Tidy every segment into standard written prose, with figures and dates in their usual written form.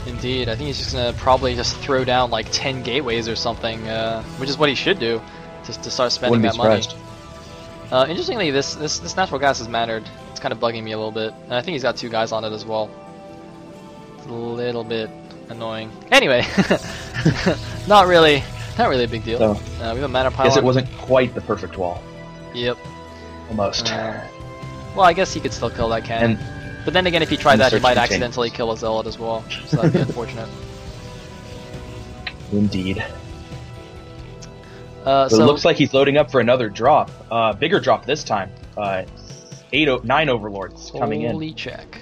Indeed, I think he's just gonna probably just throw down like 10 gateways or something, which is what he should do, just to start spending that money. Interestingly, this natural gas is mannered. It's kind of bugging me a little bit, and I think he's got 2 guys on it as well. It's a little bit annoying. Anyway, not really a big deal. So, we have a mana pile. Guess it wasn't quite the perfect wall. Yep. Almost. Well, I guess he could still kill that cannon. But then again, if he tried that, he might accidentally kill a zealot as well. So that'd be unfortunate. Indeed. So it looks like he's loading up for another drop. Bigger drop this time. 9 overlords coming in. Holy check.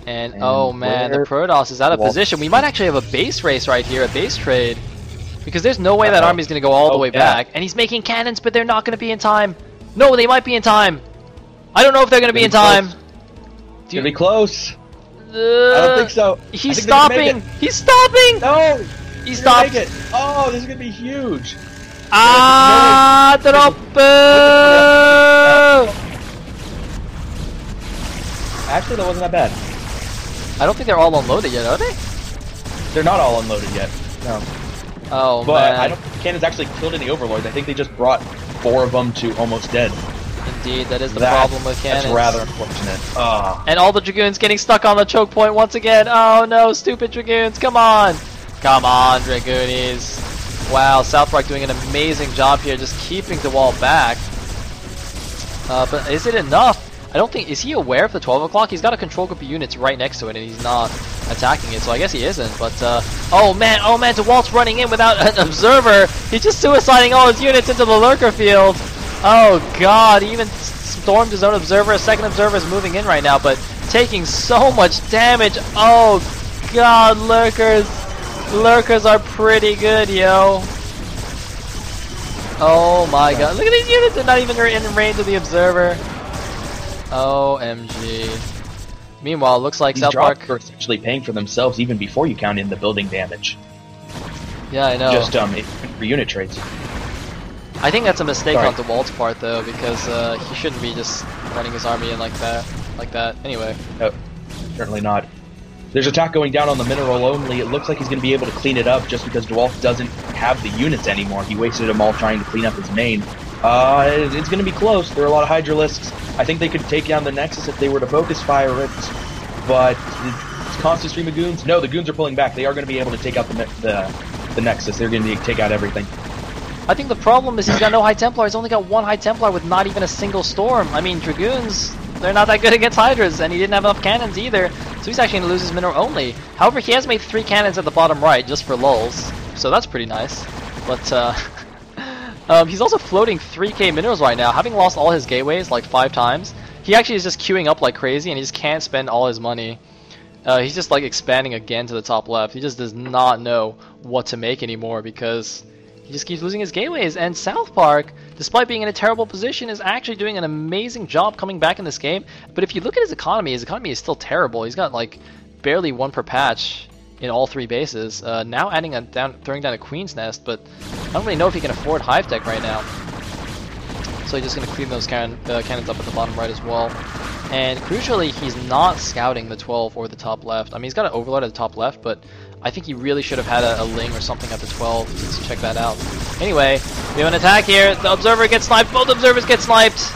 And oh man, the Protoss is out of position. We might actually have a base race right here, a base trade. Because there's no way that army's going to go all the way back. And he's making cannons, but they're not going to be in time. No, they might be in time. I don't know if they're going to be in time. It's going to be close. I don't think so. He's stopping. He's stopping. No. He stopped. Oh, this is going to be huge. Troppo! Actually, that wasn't that bad. I don't think they're all unloaded yet, are they? They're not all unloaded yet. No. Oh, but man. I don't think cannons actually killed any overlords. I think they just brought 4 of them to almost dead. Indeed, that is the problem with cannons. That's rather unfortunate. And all the Dragoons getting stuck on the choke point once again. Oh no, stupid Dragoons, come on! Come on, Dragoonies. Wow, SouthPark doing an amazing job here, just keeping Dewalt back. But is it enough? I don't think, is he aware of the 12 o'clock? He's got a control group of units right next to it and he's not attacking it, so I guess he isn't. But, oh man, Dewalt's running in without an observer. He's just suiciding all his units into the lurker field. Oh god, he even stormed his own observer. A second observer is moving in right now, but taking so much damage. Oh god, lurkers. Lurkers are pretty good, yo. Oh my god, look at these units. They're not even in range of the observer. OMG. Meanwhile, it looks like SouthPark are essentially paying for themselves even before you count in the building damage. Yeah, I know. Just for unit trades. I think that's a mistake on Dewalt's part, though, because he shouldn't be just running his army in like that. Anyway. No, certainly not. There's attack going down on the mineral only. It looks like he's going to be able to clean it up just because Dewalt doesn't have the units anymore. He wasted them all trying to clean up his main. It's going to be close. There are a lot of Hydralisks. I think they could take down the Nexus if they were to focus fire it, but it's constant stream of goons. No, the goons are pulling back. They are going to be able to take out the Nexus. They're going to take out everything. I think the problem is he's got no High Templar. He's only got 1 High Templar with not even a single storm. I mean, Dragoons, they're not that good against Hydras, and he didn't have enough cannons either, so he's actually going to lose his mineral only. However, he has made 3 cannons at the bottom right, just for lulz, so that's pretty nice. But, he's also floating 3k minerals right now, having lost all his gateways like 5 times. He actually is just queuing up like crazy, and he just can't spend all his money. He's just like expanding again to the top left. He just does not know what to make anymore because he just keeps losing his gateways. And SouthPark, despite being in a terrible position, is actually doing an amazing job coming back in this game. But if you look at his economy is still terrible. He's got like barely 1 per patch in all 3 bases. Now adding throwing down a Queen's Nest, but I don't really know if he can afford Hive Tech right now. So he's just going to clean those cannons up at the bottom right as well. And crucially, he's not scouting the 12 or the top left. I mean, he's got an Overlord at the top left, but I think he really should have had a Ling or something at the 12. Let's check that out. Anyway, we have an attack here. The Observer gets sniped. Both Observers get sniped.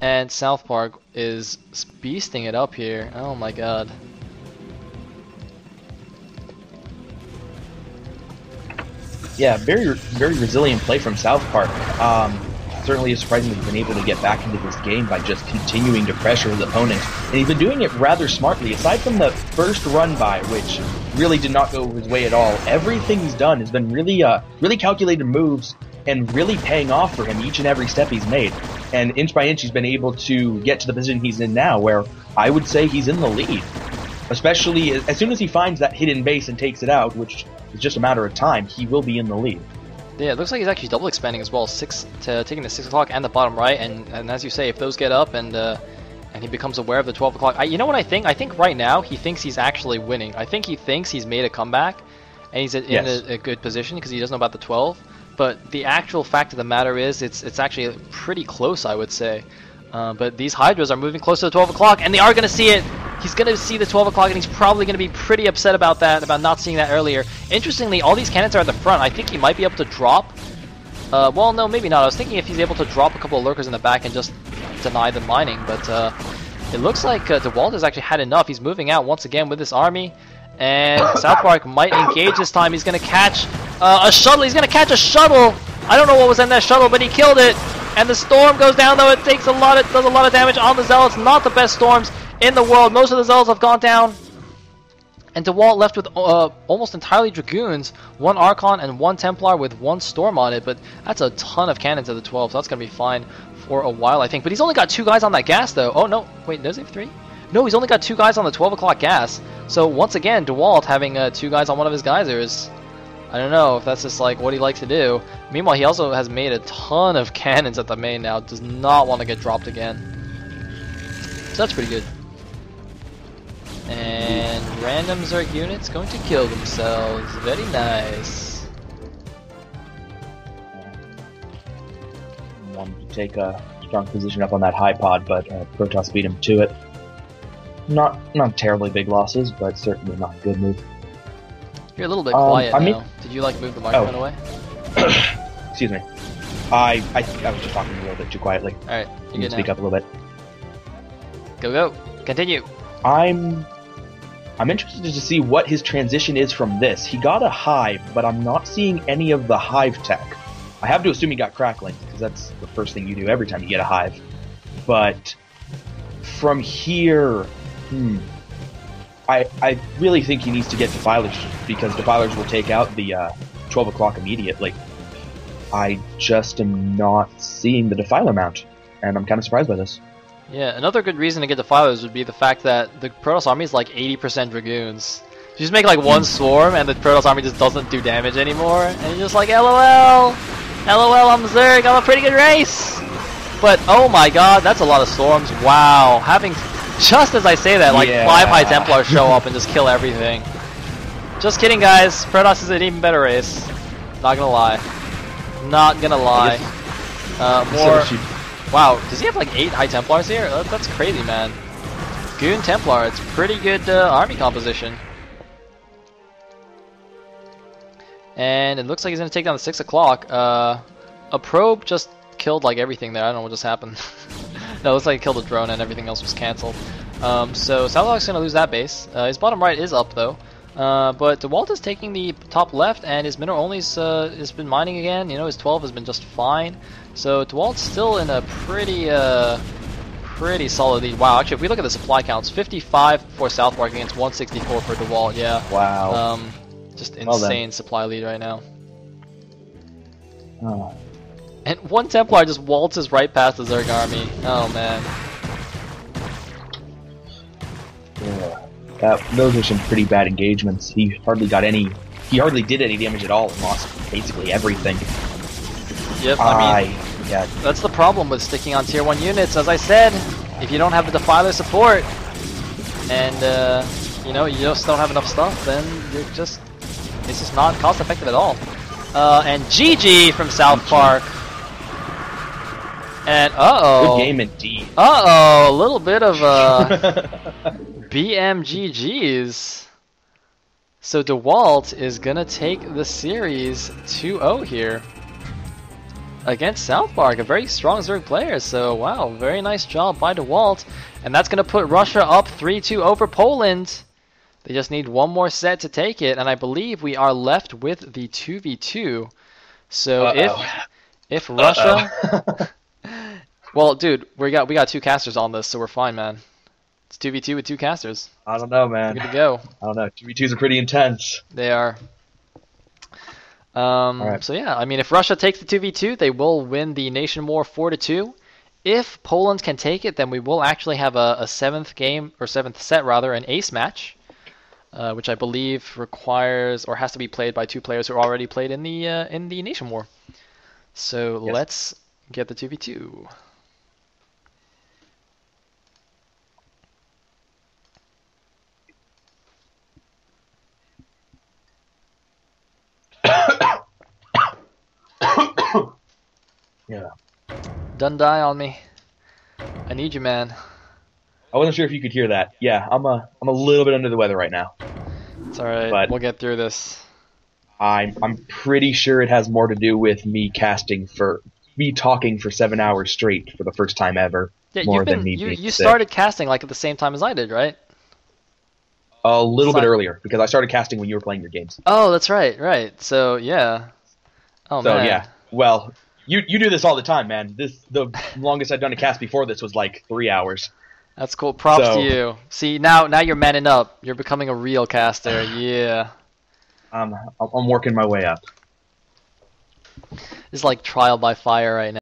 And SouthPark is beasting it up here. Oh my god. Yeah, very resilient play from SouthPark. Certainly is surprising that he's been able to get back into this game by just continuing to pressure his opponent. And he's been doing it rather smartly. Aside from the first run by, which really did not go his way at all, everything he's done has been really calculated moves and really paying off for him each and every step he's made. And inch by inch he's been able to get to the position he's in now, where I would say he's in the lead. Especially as soon as he finds that hidden base and takes it out, which is just a matter of time, he will be in the lead. Yeah, it looks like he's actually double expanding as well, taking the 6 o'clock and the bottom right, and as you say, if those get up and he becomes aware of the 12 o'clock, you know what I think? I think right now he thinks he's actually winning. I think he thinks he's made a comeback, and he's in a good position because he doesn't know about the 12. But the actual fact of the matter is, it's actually pretty close, I would say. But these Hydras are moving close to the 12 o'clock, and they are going to see it. He's going to see the 12 o'clock, and he's probably going to be pretty upset about that, about not seeing that earlier. Interestingly, all these cannons are at the front. I think he might be able to drop. Well, no, maybe not. I was thinking if he's able to drop a couple of lurkers in the back and just deny the mining, but it looks like Dewalt has actually had enough. He's moving out once again with this army, and SouthPark might engage this time. He's going to catch a shuttle. He's going to catch a shuttle. I don't know what was in that shuttle, but he killed it. And the storm goes down, though. It takes does a lot of damage on the Zealots. Not the best storms in the world. Most of the Zealots have gone down. And Dewalt left with almost entirely Dragoons, 1 Archon and 1 Templar with 1 Storm on it. But that's a ton of cannons at the 12, so that's going to be fine for a while, I think. But he's only got 2 guys on that gas, though. Oh, no. Wait, does he have 3? No, he's only got 2 guys on the 12 o'clock gas. So, once again, Dewalt having 2 guys on one of his geysers. I don't know if that's just like what he likes to do. Meanwhile, he also has made a ton of cannons at the main now. Does not want to get dropped again. So that's pretty good. And random Zerg units going to kill themselves. Very nice. Wanted to take a strong position up on that high pod, but Protoss beat him to it. Not terribly big losses, but certainly not a good move. You're a little bit quiet now. Did you like move the microphone away? Excuse me. I was just talking a little bit too quietly. Alright, you can speak up a little bit. Go. Continue. I'm interested to see what his transition is from this. He got a hive, but I'm not seeing any of the hive tech. I have to assume he got crackling, because that's the first thing you do every time you get a hive. But from here, I really think he needs to get Defilers, because Defilers will take out the 12 o'clock immediately. I just am not seeing the Defiler mount, and I'm kind of surprised by this. Yeah, another good reason to get Defilers would be the fact that the Protoss army is like 80% Dragoons. You just make like 1 swarm, and the Protoss army just doesn't do damage anymore, and you're just like, LOL! LOL, I'm Zerg, I'm a pretty good race! But, oh my god, that's a lot of storms. Wow, having... Just as I say that, like 5 High Templars show up and just kill everything. Just kidding, guys. Protoss is an even better race. Not gonna lie. Not gonna lie. More... Wow, does he have like 8 High Templars here? That's crazy, man. Goon Templar, it's pretty good army composition. And it looks like he's gonna take down the 6 o'clock. A probe just killed like everything there. I don't know what just happened. No, it looks like he killed a drone and everything else was cancelled. So SouthPark's going to lose that base. His bottom right is up though. But Dewalt is taking the top left, and his mineral only's has been mining again. You know, his 12 has been just fine. So Dewalt's still in a pretty solid lead. Wow, actually if we look at the supply counts, 55 for SouthPark against 164 for Dewalt, yeah. Wow. Just insane supply lead right now. Oh. And 1 Templar just waltzes right past the Zerg army. Oh man. Yeah. Those are some pretty bad engagements. He hardly did any damage at all and lost basically everything. Yep, I mean, yeah. That's the problem with sticking on tier 1 units. As I said, if you don't have the Defiler support, and you know, you just don't have enough stuff, then it's just not cost effective at all. And GG from SouthPark. And good game indeed. A little bit of BMGGs. So Dewalt is gonna take the series 2-0 here against SouthPark, a very strong Zerg player. So wow, very nice job by Dewalt, and that's gonna put Russia up 3-2 over Poland. They just need 1 more set to take it, and I believe we are left with the 2v2. So if Russia. Well, dude, we got 2 casters on this, so we're fine, man. It's 2v2 with 2 casters. I don't know, man. We're good to go. I don't know. 2v2s are pretty intense. They are. Right. So yeah, I mean, if Russia takes the 2v2, they will win the Nation War 4-2. If Poland can take it, then we will actually have a 7th set rather, an ace match, which I believe requires or has to be played by 2 players who already played in the Nation War. So yes. Let's get the 2v2. Yeah. Done die on me. I need you, man. I wasn't sure if you could hear that. Yeah, I'm a little bit under the weather right now. It's alright, But we'll get through this. I'm pretty sure it has more to do with me talking for 7 hours straight for the first time ever. Yeah, More than me being you sick. started casting like at the same time as I did, right? A little bit earlier, because I started casting when you were playing your games. Oh, that's right, right. So yeah. Oh So man. yeah, well, you do this all the time, man. The longest I've done a cast before this was like 3 hours. That's cool. Props So- to you. See, now you're manning up. You're becoming a real caster. Yeah. I'm working my way up. It's like trial by fire right now.